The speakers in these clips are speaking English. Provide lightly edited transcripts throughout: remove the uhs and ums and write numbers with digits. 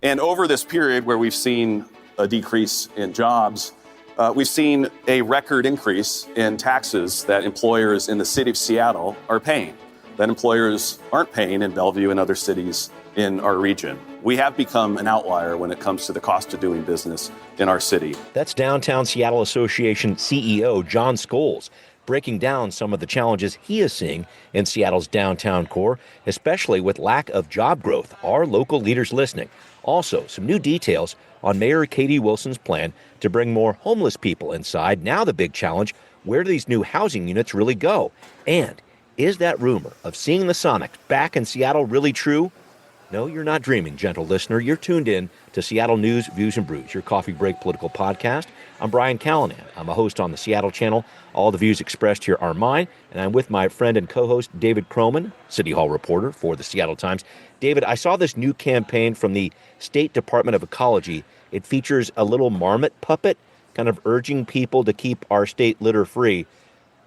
And over this period where we've seen a decrease in jobs, we've seen a record increase in taxes that employers in the city of Seattle are paying, that employers aren't paying in Bellevue and other cities in our region. We have become an outlier when it comes to the cost of doing business in our city. That's Downtown Seattle Association CEO John Scholes, breaking down some of the challenges he is seeing in Seattle's downtown core, especially with lack of job growth. Are local leaders listening? Also, some new details on Mayor Katie Wilson's plan to bring more homeless people inside. Now the big challenge, where do these new housing units really go? And is that rumor of seeing the Sonics back in Seattle really true? No, you're not dreaming, gentle listener. You're tuned in to Seattle News, Views, and Brews, your coffee break political podcast. I'm Brian Callanan. I'm a host on the Seattle channel. All the views expressed here are mine, and I'm with my friend and co-host David Croman, City Hall reporter for the Seattle Times. David, I saw this new campaign from the State Department of Ecology. It features a little marmot puppet, kind of urging people to keep our state litter-free.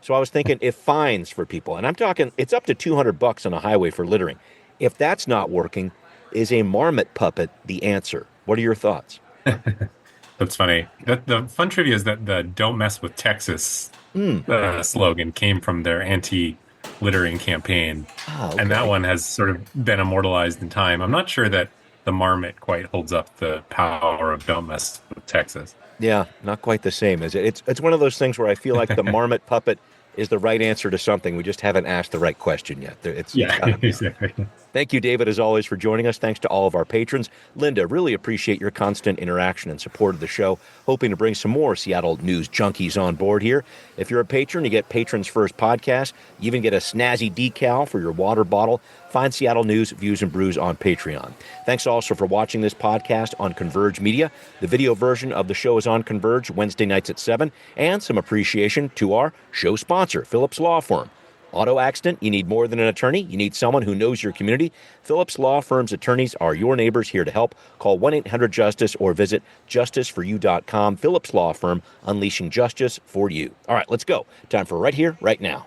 So I was thinking, if fines for people, and I'm talking, it's up to $200 on a highway for littering. If that's not working, is a marmot puppet the answer? What are your thoughts? That's funny. The fun trivia is that the "Don't Mess with Texas" slogan came from their anti-littering campaign. Oh, okay. And that one has sort of been immortalized in time. I'm not sure that the marmot quite holds up the power of "Don't Mess with Texas." Yeah, not quite the same, is it? It's one of those things where I feel like the marmot puppet is the right answer to something. We just haven't asked the right question yet. Exactly. Thank you, David, as always, for joining us. Thanks to all of our patrons. Linda, really appreciate your constant interaction and support of the show. Hoping to bring some more Seattle news junkies on board here. If you're a patron, you get Patrons First podcast. You even get a snazzy decal for your water bottle. Find Seattle News, Views, and Brews on Patreon. Thanks also for watching this podcast on Converge Media. The video version of the show is on Converge Wednesday nights at 7. And some appreciation to our show sponsor, Phillips Law Firm. Auto accident, you need more than an attorney. You need someone who knows your community. Phillips Law Firm's attorneys are your neighbors here to help. Call 1-800-JUSTICE or visit justiceforyou.com. Phillips Law Firm, unleashing justice for you. All right, let's go. Time for Right Here, Right Now.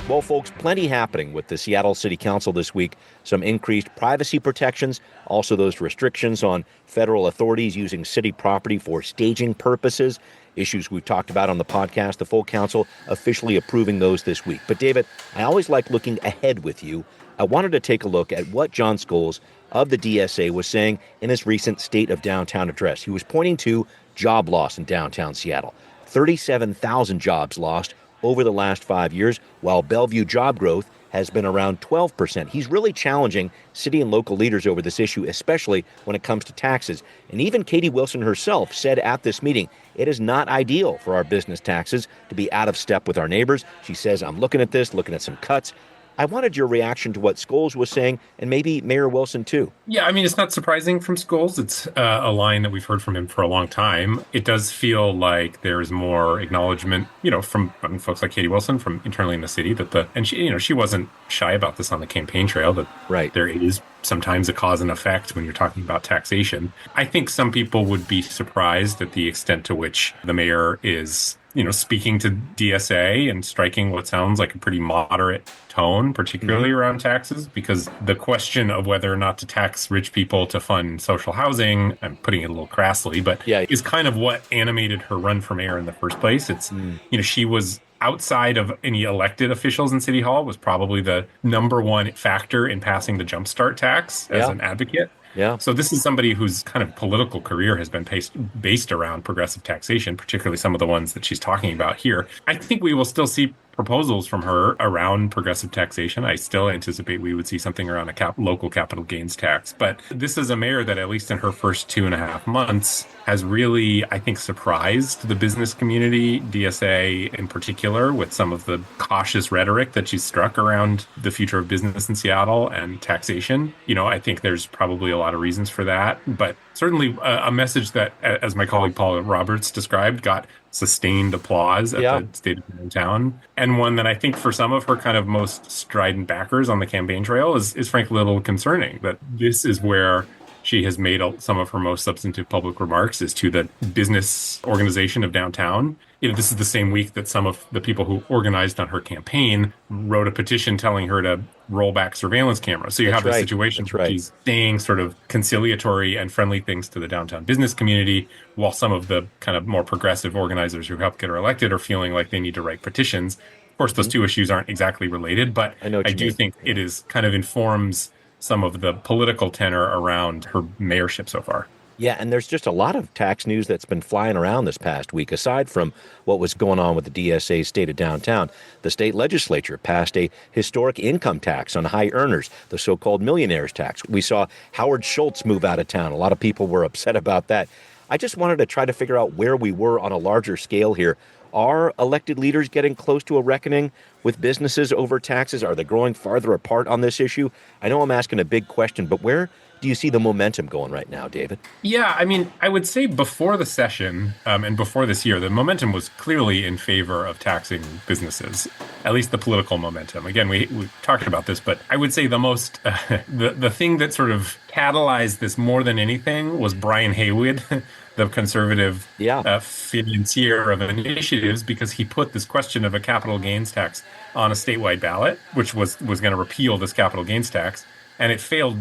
Well, folks, plenty happening with the Seattle City Council this week. Some increased privacy protections, also those restrictions on federal authorities using city property for staging purposes, issues we've talked about on the podcast, the full council officially approving those this week. But David, I always like looking ahead with you. I wanted to take a look at what John Scholes of the DSA was saying in his recent State of Downtown address. He was pointing to job loss in downtown Seattle, 37,000 jobs lost over the last 5 years, while Bellevue job growth has been around 12%. He's really challenging city and local leaders over this issue, especially when it comes to taxes. And even Katie Wilson herself said at this meeting, it is not ideal for our business taxes to be out of step with our neighbors. She says, I'm looking at this, looking at some cuts. I wanted your reaction to what Scholes was saying, and maybe Mayor Wilson, too. Yeah, I mean, it's not surprising from Scholes. It's a line that we've heard from him for a long time. It does feel like there's more acknowledgement, from folks like Katie Wilson from internally in the city and she wasn't shy about this on the campaign trail, that right. There is sometimes a cause and effect when you're talking about taxation. I think some people would be surprised at the extent to which the mayor is speaking to DSA and striking what sounds like a pretty moderate tone, particularly around taxes, because the question of whether or not to tax rich people to fund social housing, I'm putting it a little crassly, but is kind of what animated her run for mayor in the first place. It's, she was outside of any elected officials in City Hall, was probably the number one factor in passing the Jumpstart tax as an advocate. Yeah. So this is somebody whose kind of political career has been based around progressive taxation, particularly some of the ones that she's talking about here. I think we will still see proposals from her around progressive taxation. I still anticipate we would see something around a local capital gains tax. But this is a mayor that, at least in her first 2.5 months, has really, I think, surprised the business community, DSA in particular, with some of the cautious rhetoric that she's struck around the future of business in Seattle and taxation. I think there's probably a lot of reasons for that. But certainly a message that, as my colleague Paul Roberts described, got sustained applause at the State of Downtown, and one that I think for some of her kind of most strident backers on the campaign trail is frankly a little concerning, that this is where she has made some of her most substantive public remarks, is to the business organization of downtown. This is the same week that some of the people who organized on her campaign wrote a petition telling her to roll back surveillance cameras. So you have a situation where she's saying sort of conciliatory and friendly things to the downtown business community, while some of the kind of more progressive organizers who helped get her elected are feeling like they need to write petitions. Of course, those two issues aren't exactly related, but I do think it is kind of informs some of the political tenor around her mayorship so far. Yeah, and there's just a lot of tax news that's been flying around this past week. Aside from what was going on with the DSA's State of Downtown, the state legislature passed a historic income tax on high earners, the so-called millionaires tax. We saw Howard Schultz move out of town. A lot of people were upset about that. I just wanted to try to figure out where we were on a larger scale here. Are elected leaders getting close to a reckoning with businesses over taxes? Are they growing farther apart on this issue? I know I'm asking a big question, but where do you see the momentum going right now, David? Yeah, I mean, I would say before the session and before this year, the momentum was clearly in favor of taxing businesses, at least the political momentum. Again, we talked about this, but I would say the most, the thing that sort of catalyzed this more than anything was Brian Haywood, the conservative financier of initiatives, because he put this question of a capital gains tax on a statewide ballot, which was going to repeal this capital gains tax, and it failed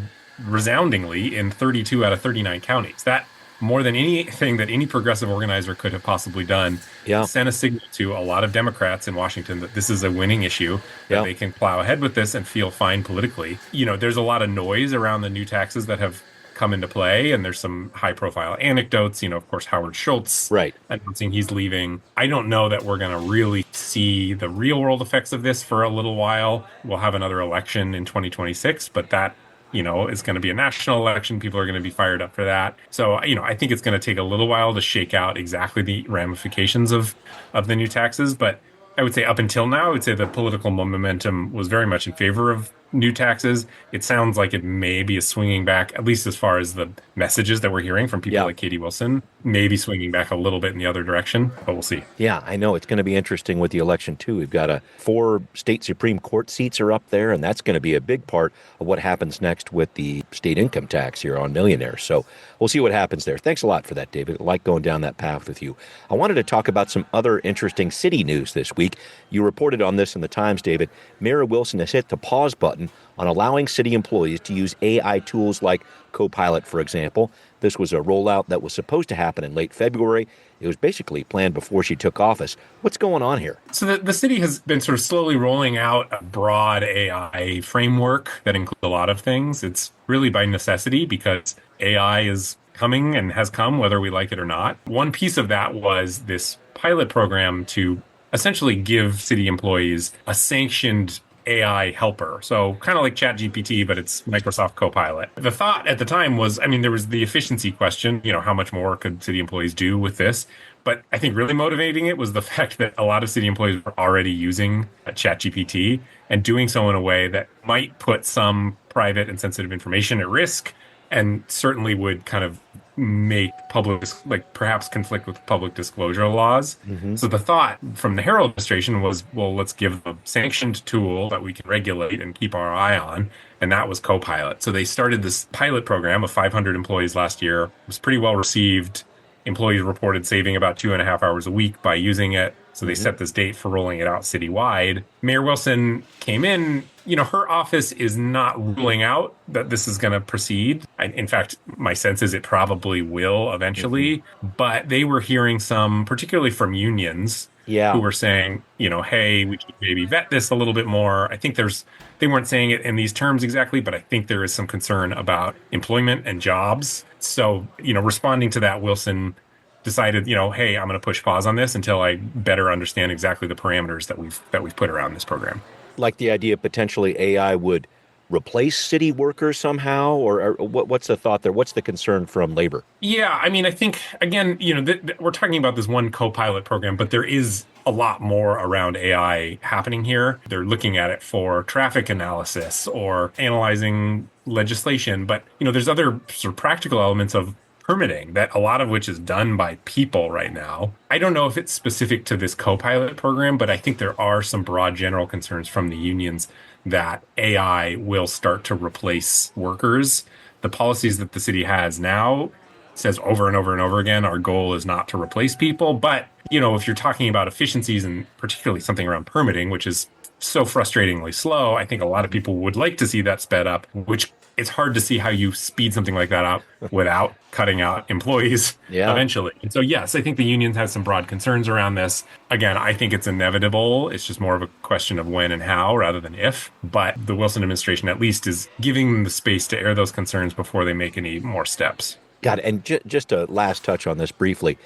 resoundingly in 32 out of 39 counties. That, more than anything that any progressive organizer could have possibly done, sent a signal to a lot of Democrats in Washington that this is a winning issue, that they can plow ahead with this and feel fine politically. You know, there's a lot of noise around the new taxes that have come into play, and there's some high-profile anecdotes. You know, of course, Howard Schultz announcing he's leaving. I don't know that we're going to really see the real-world effects of this for a little while. We'll have another election in 2026, but that, you know, it's going to be a national election. People are going to be fired up for that. So, you know, I think it's going to take a little while to shake out exactly the ramifications of the new taxes. But I would say up until now, I would say the political momentum was very much in favor of new taxes. It sounds like it may be a swinging back, at least as far as the messages that we're hearing from people like Katie Wilson, maybe swinging back a little bit in the other direction, but we'll see. Yeah, I know. It's going to be interesting with the election, too. We've got 4 state Supreme Court seats are up there, and that's going to be a big part of what happens next with the state income tax here on millionaires. So we'll see what happens there. Thanks a lot for that, David. I like going down that path with you. I wanted to talk about some other interesting city news this week. You reported on this in the Times, David. Mayor Wilson has hit the pause button on allowing city employees to use AI tools like Copilot, for example. This was a rollout that was supposed to happen in late February. It was basically planned before she took office. What's going on here? So the city has been sort of slowly rolling out a broad AI framework that includes a lot of things. It's really by necessity because AI is coming and has come whether we like it or not. One piece of that was this pilot program to essentially give city employees a sanctioned AI helper. So kind of like ChatGPT, but it's Microsoft Copilot. The thought at the time was, I mean, there was the efficiency question, you know, how much more could city employees do with this? But I think really motivating it was the fact that a lot of city employees were already using ChatGPT and doing so in a way that might put some private and sensitive information at risk, and certainly would kind of make public, like perhaps conflict with public disclosure laws. So the thought from the Harrell administration was, well, let's give a sanctioned tool that we can regulate and keep our eye on. And that was Copilot. So they started this pilot program of 500 employees last year. It was pretty well received. Employees reported saving about 2.5 hours a week by using it. So they set this date for rolling it out citywide. Mayor Wilson came in. You know, her office is not ruling out that this is going to proceed. In fact, my sense is it probably will eventually. But they were hearing some, particularly from unions, who were saying, you know, hey, we should maybe vet this a little bit more. I think they weren't saying it in these terms exactly, but I think there is some concern about employment and jobs. So, you know, responding to that, Wilson decided, you know, hey, I'm going to push pause on this until I better understand exactly the parameters that we've put around this program. Like the idea potentially AI would replace city workers somehow, or what's the thought there? What's the concern from labor? Yeah, I mean, I think, again, you know, we're talking about this one Copilot program, but there is a lot more around AI happening here. They're looking at it for traffic analysis or analyzing legislation. But, you know, there's other sort of practical elements of permitting, that a lot of which is done by people right now. I don't know if it's specific to this Copilot program, but I think there are some broad general concerns from the unions that AI will start to replace workers. The policies that the city has now says over and over and over again, our goal is not to replace people. But, you know, if you're talking about efficiencies and particularly something around permitting, which is so frustratingly slow. I think a lot of people would like to see that sped up, which it's hard to see how you speed something like that up without cutting out employees eventually. And so, yes, I think the unions have some broad concerns around this. Again, I think it's inevitable. It's just more of a question of when and how rather than if. But the Wilson administration at least is giving them the space to air those concerns before they make any more steps. Got it. And just a last touch on this briefly.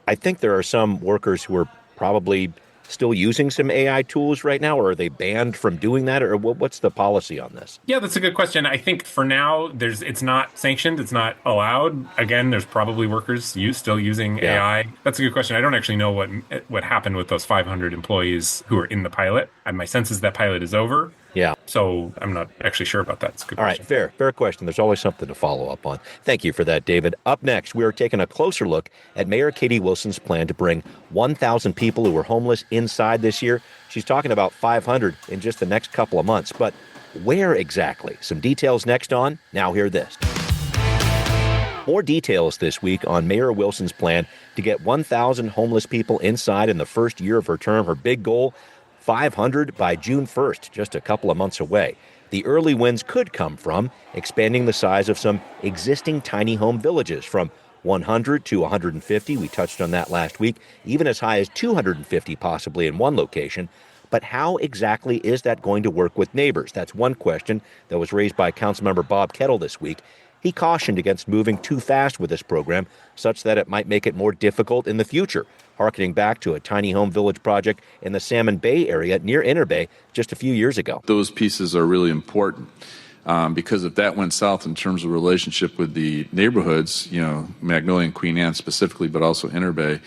I think there are some workers who are probably still using some AI tools right now, or are they banned from doing that, or what's the policy on this? Yeah, that's a good question. I think for now, it's not sanctioned, it's not allowed. Again, there's probably workers still using AI. That's a good question. I don't actually know what happened with those 500 employees who are in the pilot. My sense is that pilot is over. Yeah. So I'm not actually sure about that. It's a good question. All right, fair question. There's always something to follow up on. Thank you for that, David. Up next, we are taking a closer look at Mayor Katie Wilson's plan to bring 1,000 people who are homeless inside this year. She's talking about 500 in just the next couple of months. But where exactly? Some details next on Now Hear This. More details this week on Mayor Wilson's plan to get 1,000 homeless people inside in the first year of her term. Her big goal, 500 by June 1st, just a couple of months away. The early wins could come from expanding the size of some existing tiny home villages from 100 to 150. We touched on that last week, even as high as 250 possibly in one location. But how exactly is that going to work with neighbors? That's one question that was raised by Councilmember Bob Kettle this week. He cautioned against moving too fast with this program, such that it might make it more difficult in the future, harkening back to a tiny home village project in the Salmon Bay area near Interbay just a few years ago. Those pieces are really important because if that went south in terms of relationship with the neighborhoods, Magnolia and Queen Anne specifically, but also Interbay,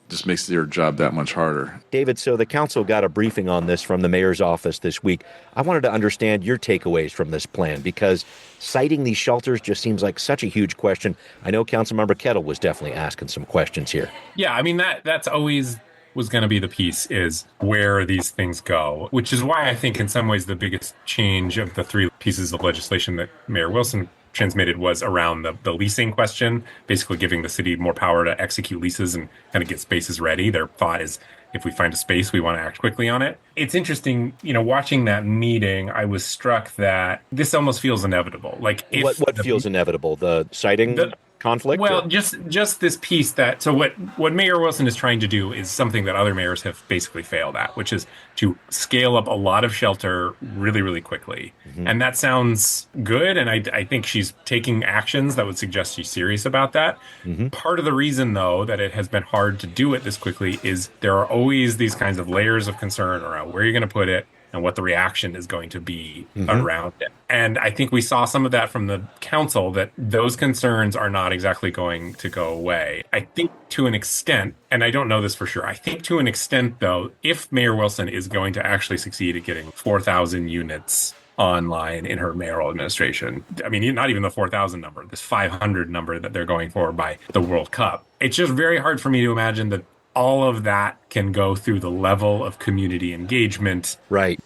just makes their job that much harder. David, so the council got a briefing on this from the mayor's office this week. I wanted to understand your takeaways from this plan, because citing these shelters just seems like such a huge question. I know Councilmember Kettle was definitely asking some questions here. Yeah, I mean, that's always was going to be the piece, is where these things go, which is why I think in some ways the biggest change of the three pieces of legislation that Mayor Wilson transmitted was around the leasing question, basically giving the city more power to execute leases and kind of get spaces ready. Their thought is, if we find a space, we want to act quickly on it. It's interesting, watching that meeting, I was struck that this almost feels inevitable. Like, if what feels inevitable? The citing conflict? Well, just this piece that, so what Mayor Wilson is trying to do is something that other mayors have basically failed at, which is to scale up a lot of shelter really, really quickly. Mm-hmm. And that sounds good. And I think she's taking actions that would suggest she's serious about that. Mm-hmm. Part of the reason, though, that it has been hard to do it this quickly is there are always these kinds of layers of concern around where you're going to put it and what the reaction is going to be around it. And I think we saw some of that from the council, that those concerns are not exactly going to go away. I think to an extent, and I don't know this for sure, I think to an extent, though, if Mayor Wilson is going to actually succeed at getting 4,000 units online in her mayoral administration, I mean, not even the 4,000 number, this 500 number that they're going for by the World Cup, it's just very hard for me to imagine that all of that can go through the level of community engagement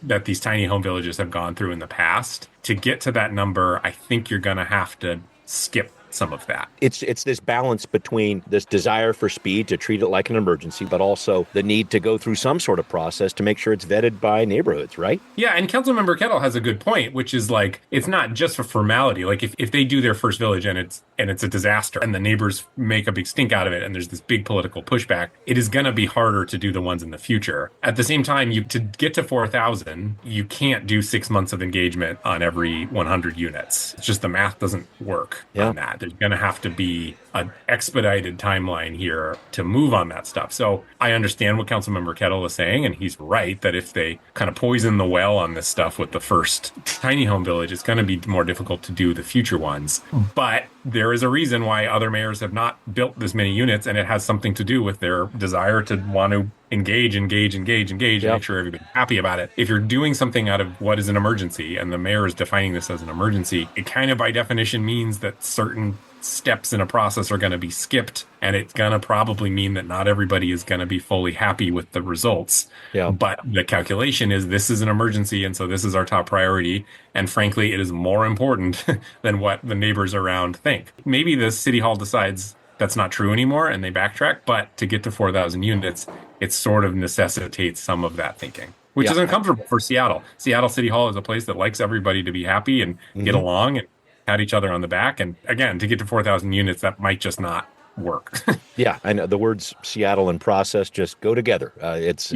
that these tiny home villages have gone through in the past. To get to that number, I think you're going to have to skip some of that. It's this balance between this desire for speed to treat it like an emergency, but also the need to go through some sort of process to make sure it's vetted by neighborhoods, right? Yeah, and Councilmember Kettle has a good point, which is like, it's not just for formality. Like if they do their first village and it's a disaster and the neighbors make a big stink out of it and there's this big political pushback, it is going to be harder to do the ones in the future. At the same time, to get to 4,000, you can't do 6 months of engagement on every 100 units. It's just the math doesn't work on that. There's going to have to be an expedited timeline here to move on that stuff. So I understand what Councilmember Kettle is saying, and he's right that if they kind of poison the well on this stuff with the first tiny home village, it's going to be more difficult to do the future ones. But there is a reason why other mayors have not built this many units, and it has something to do with their desire to want to engage, and make sure everybody's happy about it. If you're doing something out of what is an emergency, and the mayor is defining this as an emergency, it kind of by definition means that certain steps in a process are going to be skipped, and it's going to probably mean that not everybody is going to be fully happy with the results. But the calculation is this is an emergency, and so this is our top priority, and frankly it is more important than what the neighbors around think. Maybe the city hall decides that's not true anymore and they backtrack. But to get to 4,000 units, it sort of necessitates some of that thinking, which is uncomfortable for Seattle. Seattle City Hall is a place that likes everybody to be happy and get along and pat each other on the back. And again, to get to 4,000 units, that might just not work. Yeah, I know the words Seattle and process just go together. It's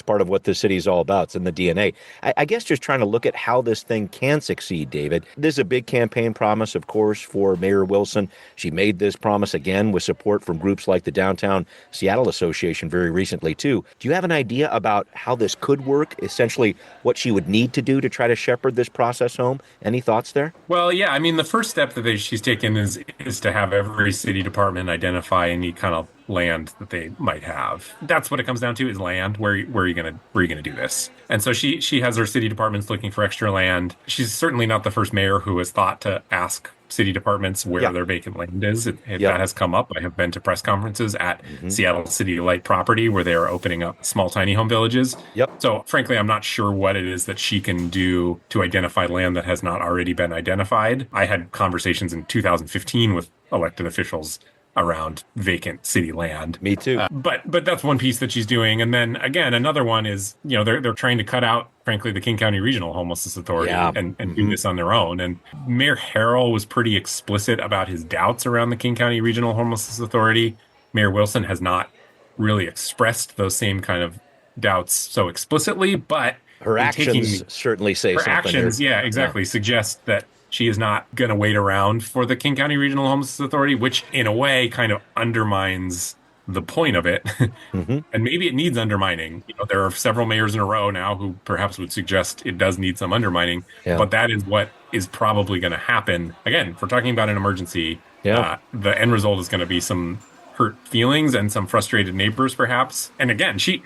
part of what the city is all about. It's in the DNA. I guess just trying to look at how this thing can succeed, David. This is a big campaign promise, of course, for Mayor Wilson. She made this promise again with support from groups like the Downtown Seattle Association very recently, too. Do you have an idea about how this could work, essentially what she would need to do to try to shepherd this process home? Any thoughts there? Well, yeah, I mean, the first step that she's taken is to have every city department identify any kind of land that they might have. That's what it comes down to, is land. Where are you gonna do this? And so she has her city departments looking for extra land. She's certainly not the first mayor who has thought to ask city departments where their vacant land is. That has come up. I have been to press conferences at Seattle City Light property where they are opening up small tiny home villages. So frankly, I'm not sure what it is that she can do to identify land that has not already been identified. I had conversations in 2015 with elected officials around vacant city land. Me too. But that's one piece that she's doing. And then again, another one is, they're trying to cut out, frankly, the King County Regional Homelessness Authority and do this on their own. And Mayor Harrell was pretty explicit about his doubts around the King County Regional Homelessness Authority. Mayor Wilson has not really expressed those same kind of doubts so explicitly, but her actions certainly say something. Her actions, suggest that she is not going to wait around for the King County Regional Homelessness Authority, which in a way kind of undermines the point of it. And maybe it needs undermining. There are several mayors in a row now who perhaps would suggest it does need some undermining, but that is what is probably going to happen. Again, if we're talking about an emergency, the end result is going to be some hurt feelings and some frustrated neighbors, perhaps. And again, she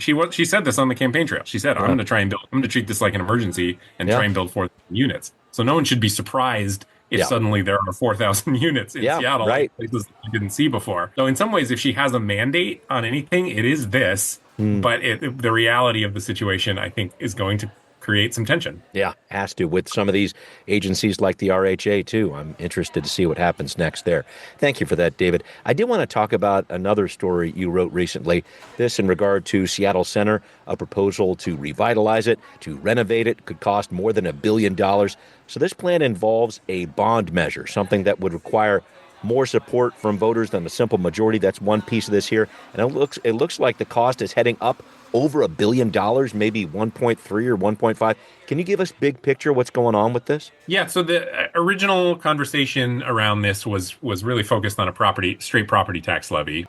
said this on the campaign trail. She said, I'm going to treat this like an emergency and try and build 4,000 units. So no one should be surprised if suddenly there are 4,000 units in Seattle, places that you didn't see before. So in some ways, if she has a mandate on anything, it is this. But the reality of the situation, I think, is going to create some tension. Yeah, has to, with some of these agencies like the RHA, too. I'm interested to see what happens next there. Thank you for that, David. I did want to talk about another story you wrote recently, this in regard to Seattle Center, a proposal to revitalize it, to renovate it, could cost more than $1 billion. So this plan involves a bond measure, something that would require more support from voters than a simple majority. That's one piece of this here. And it looks like the cost is heading up over $1 billion, maybe 1.3 or 1.5. Can you give us big picture what's going on with this? Yeah, so the original conversation around this was really focused on a straight property tax levy,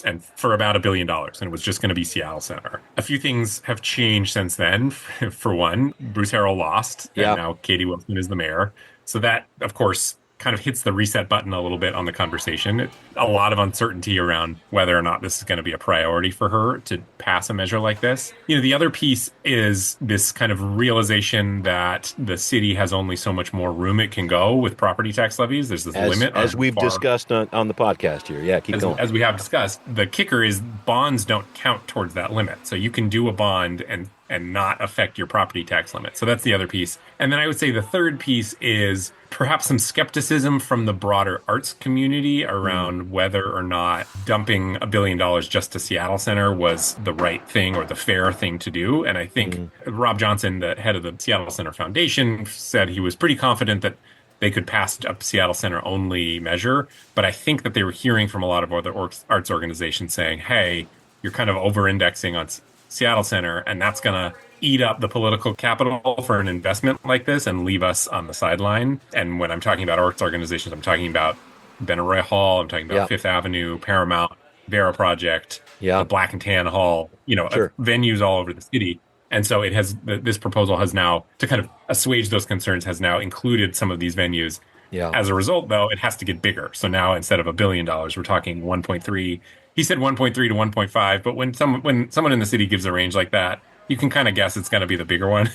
and for about $1 billion, and it was just going to be Seattle Center. A few things have changed since then. For one, Bruce Harrell lost, and now Katie Wilson is the mayor. So that, of course, kind of hits the reset button a little bit on the conversation. A lot of uncertainty around whether or not this is going to be a priority for her to pass a measure like this. The other piece is this kind of realization that the city has only so much more room it can go with property tax levies. There's this limit. As we've discussed on the podcast here. Yeah, keep going. As we have discussed, the kicker is bonds don't count towards that limit. So you can do a bond and not affect your property tax limit. So that's the other piece. And then I would say the third piece is perhaps some skepticism from the broader arts community around whether or not dumping $1 billion just to Seattle Center was the right thing or the fair thing to do. And I think Rob Johnson, the head of the Seattle Center Foundation, said he was pretty confident that they could pass a Seattle Center only measure. But I think that they were hearing from a lot of other arts organizations saying, hey, you're kind of over-indexing on Seattle Center, and that's going to eat up the political capital for an investment like this and leave us on the sideline. And when I'm talking about arts organizations, I'm talking about Benaroya Hall, I'm talking about Fifth Avenue, Paramount, Vera Project, the Black and Tan Hall, venues all over the city. And so this proposal has now, to kind of assuage those concerns, has now included some of these venues. As a result, though, it has to get bigger. So now instead of $1 billion, we're talking 1.3. He said 1.3 to 1.5, but when someone in the city gives a range like that, you can kind of guess it's going to be the bigger one.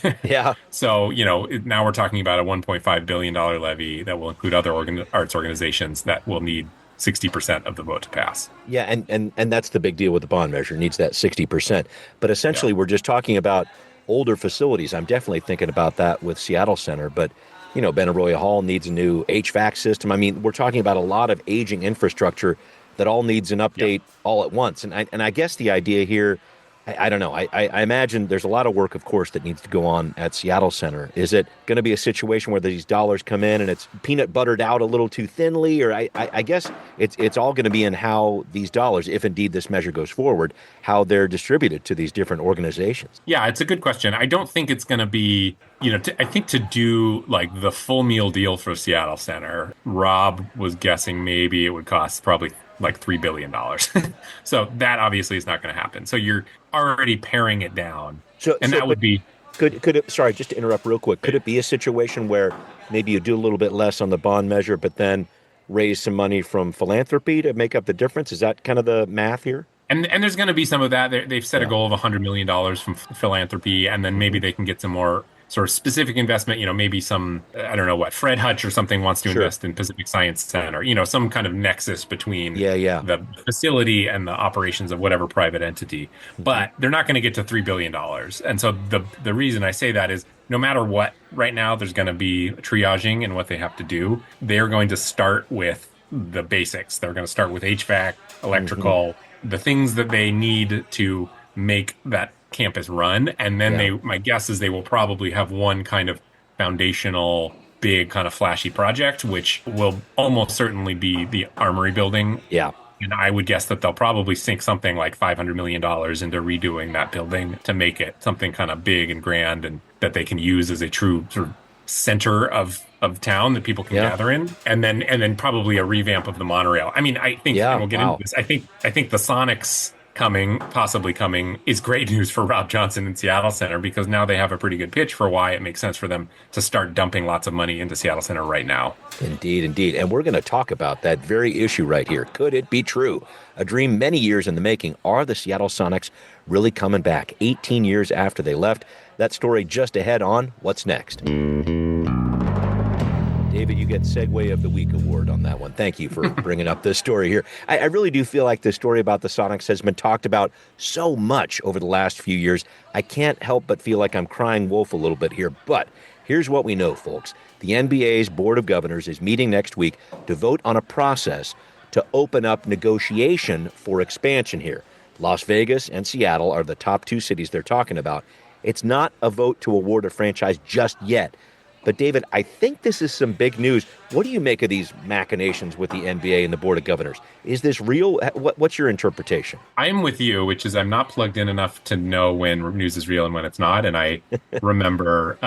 So, now we're talking about a $1.5 billion levy that will include other arts organizations that will need 60% of the vote to pass. Yeah, and that's the big deal with the bond measure. It needs that 60%. But essentially, we're just talking about older facilities. I'm definitely thinking about that with Seattle Center, but Benaroya Hall needs a new HVAC system. I mean, we're talking about a lot of aging infrastructure that all needs an update all at once. And I guess the idea here, I don't know. I imagine there's a lot of work, of course, that needs to go on at Seattle Center. Is it going to be a situation where these dollars come in and it's peanut buttered out a little too thinly? Or I guess it's all going to be in how these dollars, if indeed this measure goes forward, how they're distributed to these different organizations. Yeah, it's a good question. I don't think it's going to be, I think to do like the full meal deal for Seattle Center, Rob was guessing maybe it would cost probably like $3 billion. So that obviously is not going to happen. So you're already paring it down. That would be... Could it, sorry, just to interrupt real quick, could it be a situation where maybe you do a little bit less on the bond measure, but then raise some money from philanthropy to make up the difference? Is that kind of the math here? And there's going to be some of that. They've set a goal of $100 million from philanthropy, and then maybe they can get some more sort of specific investment, maybe some, I don't know what, Fred Hutch or something wants to invest in Pacific Science Center, some kind of nexus between the facility and the operations of whatever private entity. But they're not going to get to $3 billion. And so the reason I say that is no matter what, right now, there's going to be triaging in what they have to do. They're going to start with the basics. They're going to start with HVAC, electrical, the things that they need to make that campus run, and then my guess is they will probably have one kind of foundational big kind of flashy project, which will almost certainly be the Armory building. And I would guess that they'll probably sink something like $500 million into redoing that building to make it something kind of big and grand and that they can use as a true sort of center of town that people can gather in, and then probably a revamp of the monorail. I mean, I think, and we'll get into this, I think the Sonics possibly coming is great news for Rob Johnson and Seattle Center, because now they have a pretty good pitch for why it makes sense for them to start dumping lots of money into Seattle Center right now. Indeed. And we're going to talk about that very issue right here. Could it be true? A dream many years in the making. Are the Seattle Sonics really coming back 18 years after they left? That story just ahead on What's Next. David, you get Segway of the Week award on that one. Thank you for bringing up this story here. I really do feel like this story about the Sonics has been talked about so much over the last few years. I can't help but feel like I'm crying wolf a little bit here. But here's what we know, folks. The NBA's Board of Governors is meeting next week to vote on a process to open up negotiation for expansion here. Las Vegas and Seattle are the top two cities they're talking about. It's not a vote to award a franchise just yet. But, David, I think this is some big news. What do you make of these machinations with the NBA and the Board of Governors? Is this real? What's your interpretation? I'm with you, which is I'm not plugged in enough to know when news is real and when it's not. And I remember,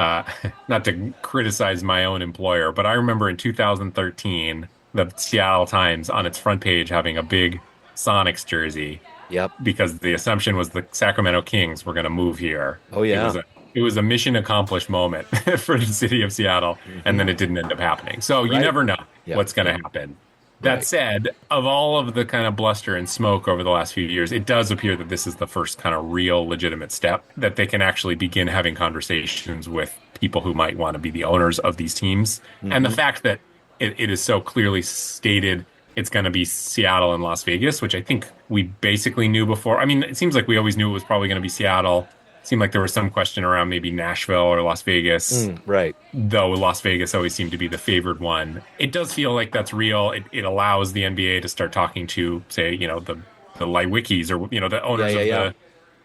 not to criticize my own employer, but I remember in 2013, the Seattle Times on its front page having a big Sonics jersey. Yep. Because the assumption was the Sacramento Kings were going to move here. Oh, yeah. It was a mission accomplished moment for the city of Seattle, and then it didn't end up happening. So you never know what's going to happen. That said, of all of the kind of bluster and smoke over the last few years, it does appear that this is the first kind of real legitimate step that they can actually begin having conversations with people who might want to be the owners of these teams. And the fact that it is so clearly stated it's going to be Seattle and Las Vegas, which I think we basically knew before. I mean, it seems like we always knew it was probably going to be Seattle. Seemed like there was some question around maybe Nashville or Las Vegas. Right. Though Las Vegas always seemed to be the favored one. It does feel like that's real. It allows the NBA to start talking to, say, the Leiwikis or, the owners of the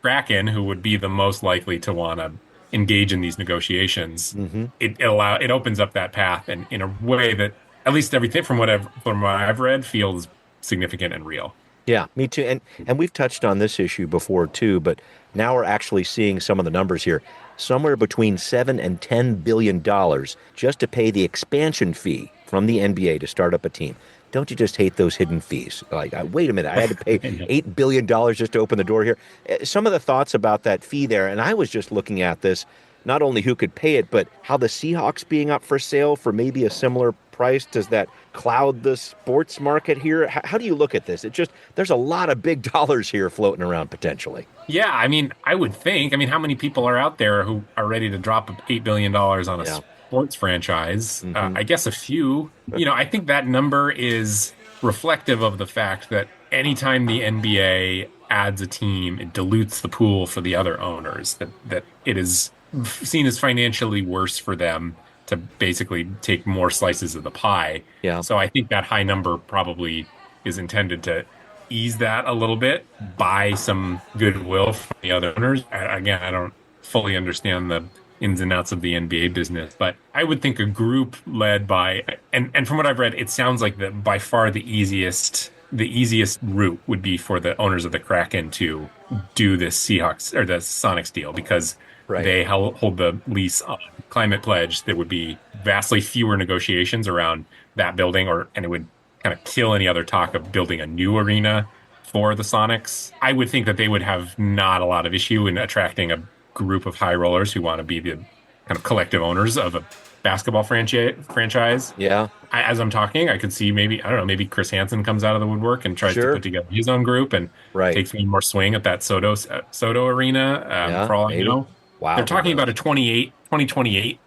Kraken, who would be the most likely to want to engage in these negotiations. It opens up that path and in a way that, at least everything from what I've read, feels significant and real. Yeah, me too. And we've touched on this issue before too, but now we're actually seeing some of the numbers here. Somewhere between $7 and $10 billion just to pay the expansion fee from the NBA to start up a team. Don't you just hate those hidden fees? Like, wait a minute, I had to pay $8 billion just to open the door here. Some of the thoughts about that fee there, and I was just looking at this, not only who could pay it, but how the Seahawks being up for sale for maybe a similar price, does that cloud the sports market here? How do you look at this? There's a lot of big dollars here floating around potentially. Yeah, I mean, I would think, how many people are out there who are ready to drop $8 billion on a sports franchise? I guess a few. I think that number is reflective of the fact that anytime the NBA adds a team, it dilutes the pool for the other owners, that it is seen as financially worse for them to basically take more slices of the pie. Yeah. So I think that high number probably is intended to ease that a little bit, buy some goodwill from the other owners. Again, I don't fully understand the ins and outs of the NBA business, but I would think a group led by, and from what I've read, it sounds like that by far the easiest route would be for the owners of the Kraken to do this Seahawks or the Sonics deal, because they hold the lease on Climate Pledge. There would be vastly fewer negotiations around that building, and it would kind of kill any other talk of building a new arena for the Sonics. I would think that they would have not a lot of issue in attracting a group of high rollers who want to be the kind of collective owners of a basketball franchise. Yeah. As I'm talking, I could see maybe Chris Hansen comes out of the woodwork and tries to put together his own group and takes one more swing at that Soto arena. For all I know. Wow. They're talking about a 2028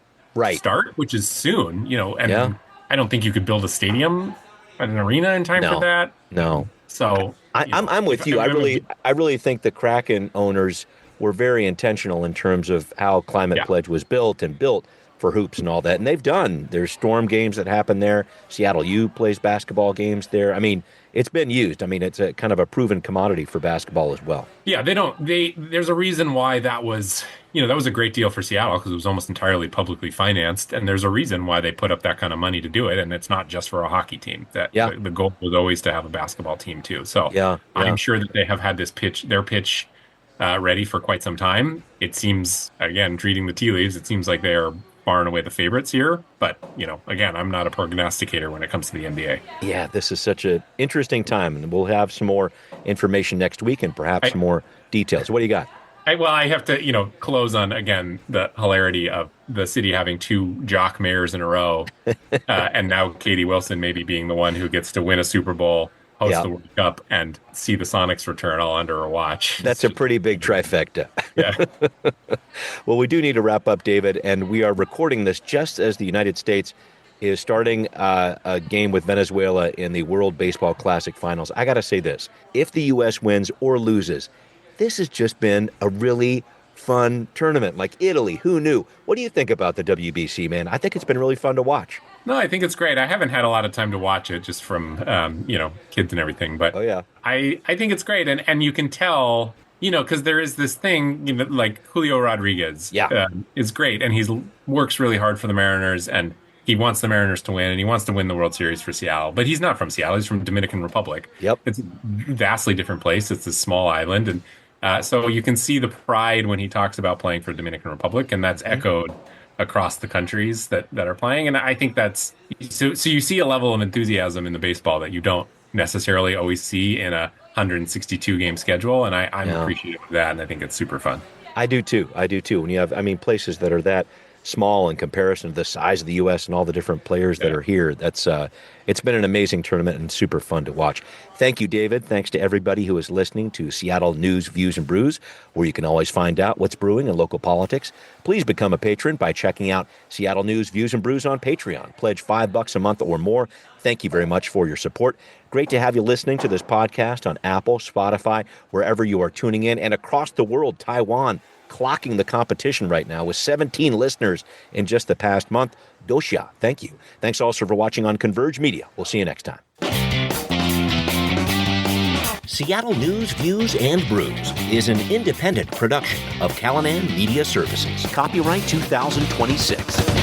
start, which is soon, and I don't think you could build a stadium at an arena in time for that. No. So I'm with you. I really think the Kraken owners were very intentional in terms of how Climate Pledge was built for hoops and all that. And there's Storm games that happen there. Seattle U plays basketball games there. I mean, it's been used. I mean, it's a kind of a proven commodity for basketball as well. Yeah, there's a reason why that was a great deal for Seattle, because it was almost entirely publicly financed. And there's a reason why they put up that kind of money to do it. And it's not just for a hockey team. The goal was always to have a basketball team too. So I'm sure that they have had their pitch ready for quite some time. It seems, again, reading the tea leaves, it seems like they are far and away the favorites here. But, again, I'm not a prognosticator when it comes to the NBA. Yeah, this is such an interesting time, and we'll have some more information next week and perhaps some more details. What do you got? I have to, close on, again, the hilarity of the city having 2 jock mayors in a row, and now Katie Wilson maybe being the one who gets to win a Super Bowl, host the World Cup, and see the Sonics return all under a watch. That's a pretty big trifecta. Yeah. Well, we do need to wrap up, David, and we are recording this just as the United States is starting a game with Venezuela in the World Baseball Classic Finals. I got to say this. If the U.S. wins or loses, this has just been a really fun tournament. Like Italy, who knew? What do you think about the WBC, man? I think it's been really fun to watch. No, I think it's great. I haven't had a lot of time to watch it just from, kids and everything. But I think it's great. And you can tell, because there is this thing, like Julio Rodriguez is great. And he works really hard for the Mariners. And he wants the Mariners to win. And he wants to win the World Series for Seattle. But he's not from Seattle. He's from Dominican Republic. Yep. It's a vastly different place. It's a small island. And so you can see the pride when he talks about playing for Dominican Republic. And that's echoed across the countries that are playing. And I think that's so you see a level of enthusiasm in the baseball that you don't necessarily always see in a 162 game schedule. And I'm appreciative of that. And I think it's super fun. I do too. When you have, places that are that small in comparison to the size of the U.S. and all the different players that are here, it's been an amazing tournament and super fun to watch. Thank you, David. Thanks to everybody who is listening to Seattle News, Views, and Brews, where you can always find out what's brewing in local politics. Please become a patron by checking out Seattle News, Views, and Brews on Patreon. Pledge $5 a month or more. Thank you very much for your support. Great to have you listening to this podcast on Apple, Spotify, wherever you are tuning in, and across the world. Taiwan clocking the competition right now with 17 listeners in just the past month. Doshia, thank you. Thanks also for watching on Converge Media. We'll see you next time. Seattle News, Views, and Brews is an independent production of Callanan Media Services. Copyright 2026.